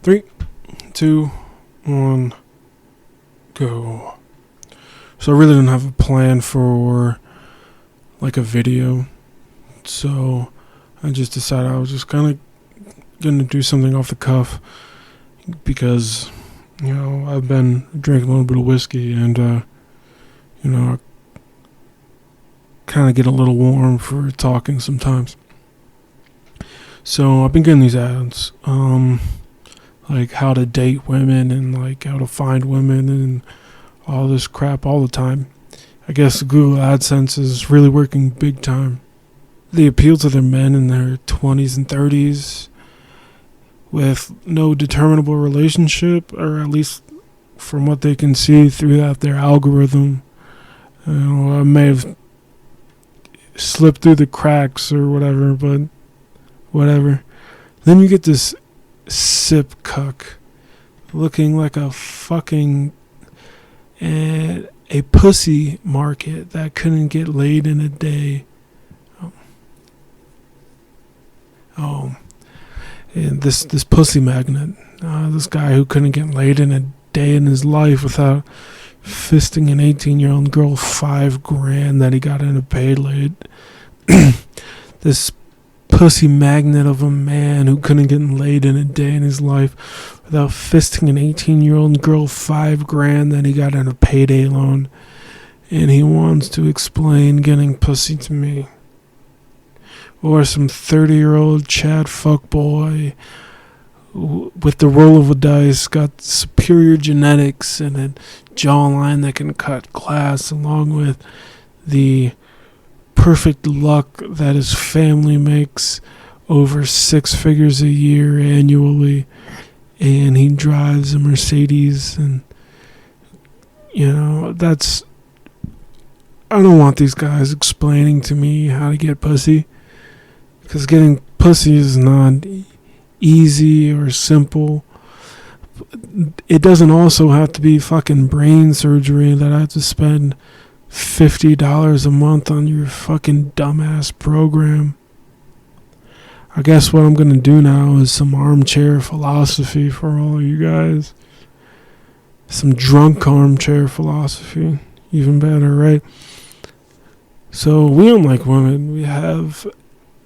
3, 2, 1, go. So I really didn't have a plan for like a video. So I just decided I was just kind of going to do something off the cuff because, I've been drinking a little bit of whiskey and, I kind of get a little warm for talking sometimes. So I've been getting these ads, like how to date women and like how to find women and all this crap all the time. I guess Google AdSense is really working big time. They appeal to their men in their 20s and 30s with no determinable relationship, or at least from what they can see throughout their algorithm. I may have slipped through the cracks or whatever, but whatever. Then you get this sip cuck looking like a fucking a pussy market that couldn't get laid in a day. And this pussy magnet, this guy who couldn't get laid in a day in his life without fisting an 18-year-old girl $5,000 that he got in a payday. This pussy magnet of a man who couldn't get laid in a day in his life without fisting an 18-year-old girl $5,000 that he got in a payday loan. And he wants to explain getting pussy to me. Or some 30-year-old Chad fuckboy with the roll of a dice, got superior genetics and a jawline that can cut glass, along with the perfect luck that his family makes over 6 figures a year annually, and he drives a Mercedes. And that's, I don't want these guys explaining to me how to get pussy, because getting pussy is not easy or simple. It doesn't also have to be fucking brain surgery that I have to spend $50 a month on your fucking dumbass program. I guess what I'm gonna do now is some armchair philosophy for all of you guys. Some drunk armchair philosophy. Even better, right? So we, unlike women, we have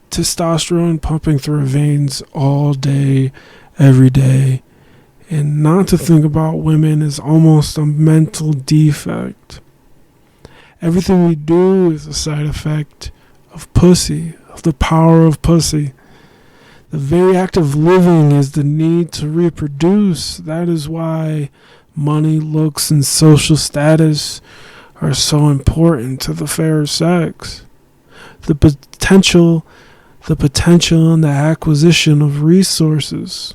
testosterone pumping through our veins all day, every day. And not to think about women is almost a mental defect. Everything we do is a side effect of pussy, of the power of pussy. The very act of living is the need to reproduce. That is why money, looks, and social status are so important to the fair sex. The potential and the acquisition of resources.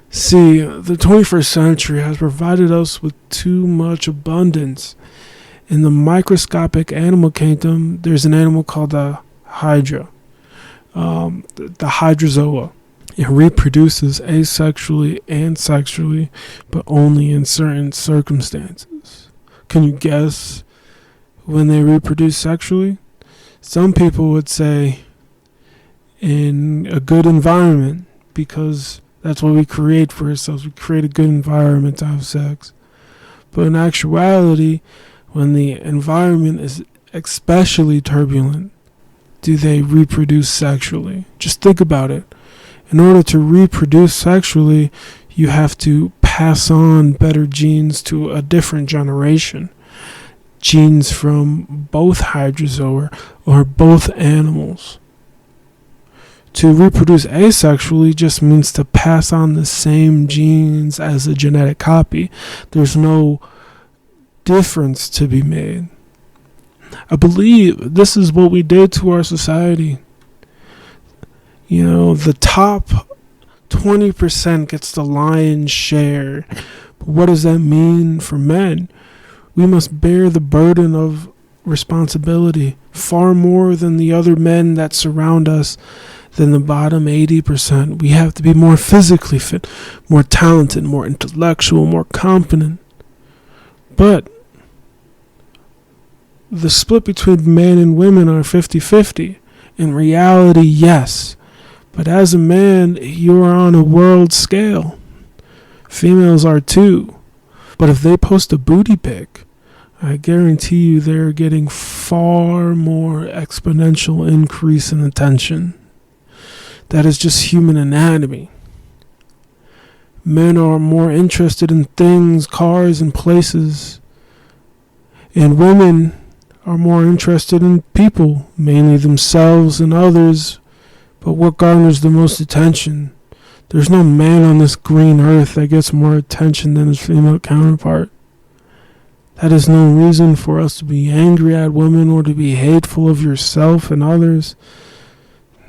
See, the 21st century has provided us with too much abundance. In the microscopic animal kingdom, there's an animal called the hydra, the hydrozoa. It reproduces asexually and sexually, but only in certain circumstances. Can you guess when they reproduce sexually? Some people would say in a good environment, because that's what we create for ourselves. We create a good environment to have sex. But in actuality, when the environment is especially turbulent, do they reproduce sexually? Just think about it. In order to reproduce sexually, you have to pass on better genes to a different generation. Genes from both hydrozoa or both animals. To reproduce asexually just means to pass on the same genes as a genetic copy. There's no difference to be made. I believe this is what we did to our society. The top 20% gets the lion's share. But what does that mean for men? We must bear the burden of responsibility far more than the other men that surround us, than the bottom 80%. We have to be more physically fit, more talented, more intellectual, more competent. But the split between men and women are 50-50. In reality, yes. But as a man, you are on a world scale. Females are too. But if they post a booty pic, I guarantee you they're getting far more exponential increase in attention. That is just human anatomy. Men are more interested in things, cars, and places. And women are more interested in people, mainly themselves and others. But what garners the most attention? There's no man on this green earth that gets more attention than his female counterpart. That is no reason for us to be angry at women or to be hateful of yourself and others.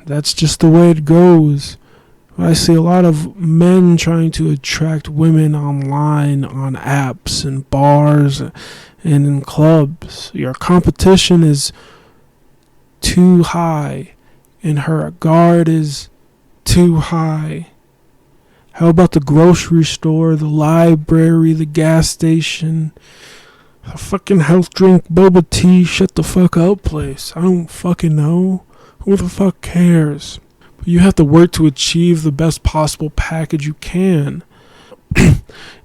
That's just the way it goes. I see a lot of men trying to attract women online, on apps and bars and in clubs. Your competition is too high and her guard is too high. How about the grocery store, the library, the gas station, the fucking health drink, boba tea, shut the fuck up place? I don't fucking know. Who the fuck cares? But you have to work to achieve the best possible package you can.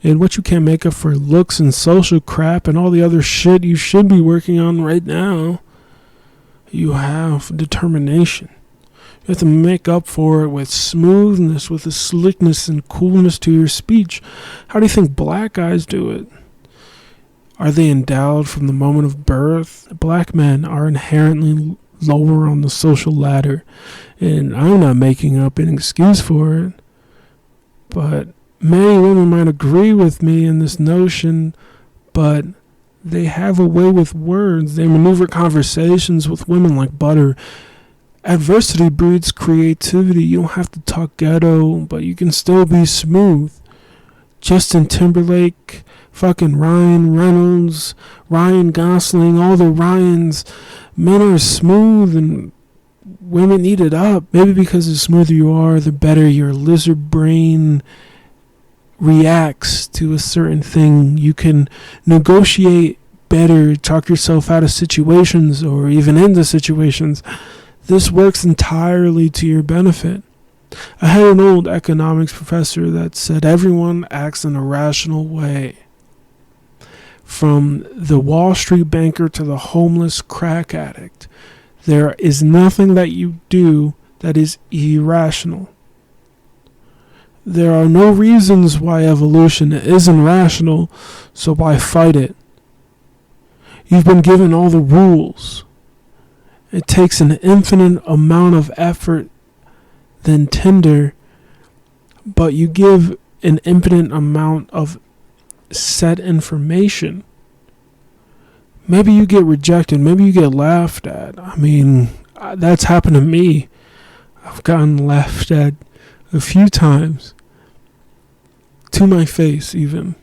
And what you can't make up for looks and social crap and all the other shit you should be working on right now, you have determination. You have to make up for it with smoothness, with a slickness and coolness to your speech. How do you think black guys do it? Are they endowed from the moment of birth? Black men are inherently lower on the social ladder, and I'm not making up an excuse for it, but many women might agree with me in this notion, but they have a way with words. They maneuver conversations with women like butter. Adversity breeds creativity. You don't have to talk ghetto, but you can still be smooth. Justin Timberlake, fucking Ryan Reynolds, Ryan Gosling, all the Ryans. Men are smooth and women eat it up. Maybe because the smoother you are, the better your lizard brain reacts to a certain thing. You can negotiate better, talk yourself out of situations or even into situations. This works entirely to your benefit. I had an old economics professor that said everyone acts in a rational way. From the Wall Street banker to the homeless crack addict, there is nothing that you do that is irrational. There are no reasons why evolution isn't rational, so why fight it? You've been given all the rules. It takes an infinite amount of effort than Tinder, but you give an infinite amount of set information. Maybe you get rejected, maybe you get laughed at. I mean, that's happened to me. I've gotten laughed at a few times, to my face even.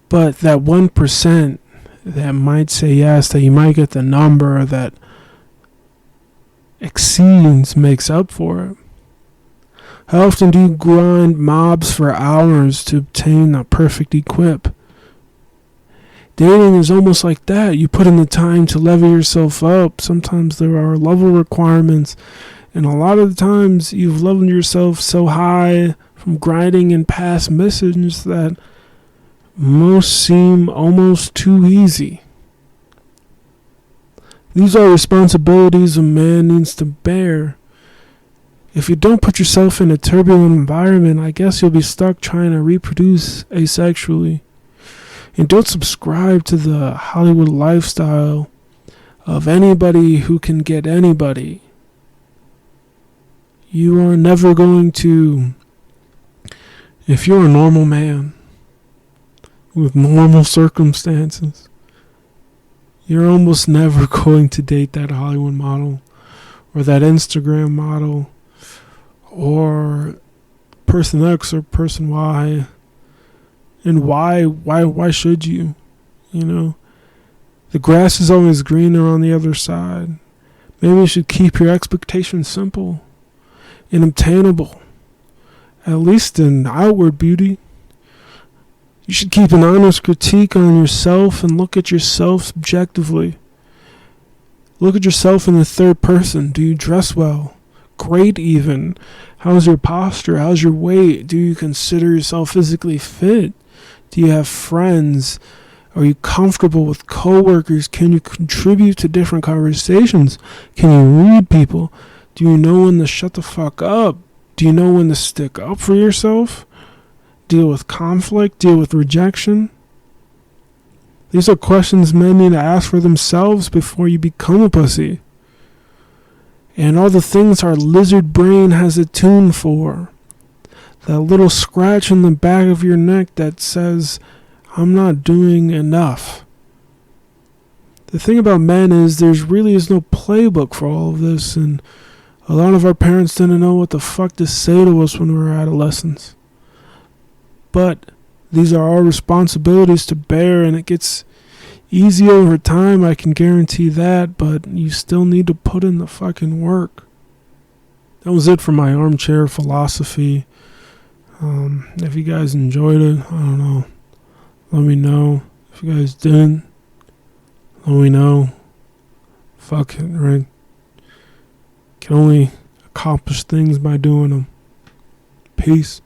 But that 1% that might say yes, that you might get the number that exceeds makes up for it. How often do you grind mobs for hours to obtain a perfect equip? Dating is almost like that. You put in the time to level yourself up. Sometimes there are level requirements, and a lot of the times you've leveled yourself so high from grinding in past missions that most seem almost too easy. These are responsibilities a man needs to bear. If you don't put yourself in a turbulent environment, I guess you'll be stuck trying to reproduce asexually. And don't subscribe to the Hollywood lifestyle of anybody who can get anybody. You are never going to, if you're a normal man with normal circumstances, you're almost never going to date that Hollywood model or that Instagram model or person X or person Y. And why should you? You know, the grass is always greener on the other side. Maybe you should keep your expectations simple and obtainable, at least in outward beauty. You should keep an honest critique on yourself and look at yourself subjectively. Look at yourself in the third person. Do you dress well? Great even. How's your posture? How's your weight? Do you consider yourself physically fit? Do you have friends? Are you comfortable with coworkers? Can you contribute to different conversations? Can you read people? Do you know when to shut the fuck up? Do you know when to stick up for yourself? Deal with conflict? Deal with rejection? These are questions men need to ask for themselves before you become a pussy. And all the things our lizard brain has it tuned for. That little scratch in the back of your neck that says, I'm not doing enough. The thing about men is there really is no playbook for all of this, and a lot of our parents didn't know what the fuck to say to us when we were adolescents. But these are our responsibilities to bear, and it gets easy over time, I can guarantee that, but you still need to put in the fucking work. That was it for my armchair philosophy. If you guys enjoyed it, I don't know. Let me know. If you guys didn't, let me know. Fuck it, right? Can only accomplish things by doing them. Peace.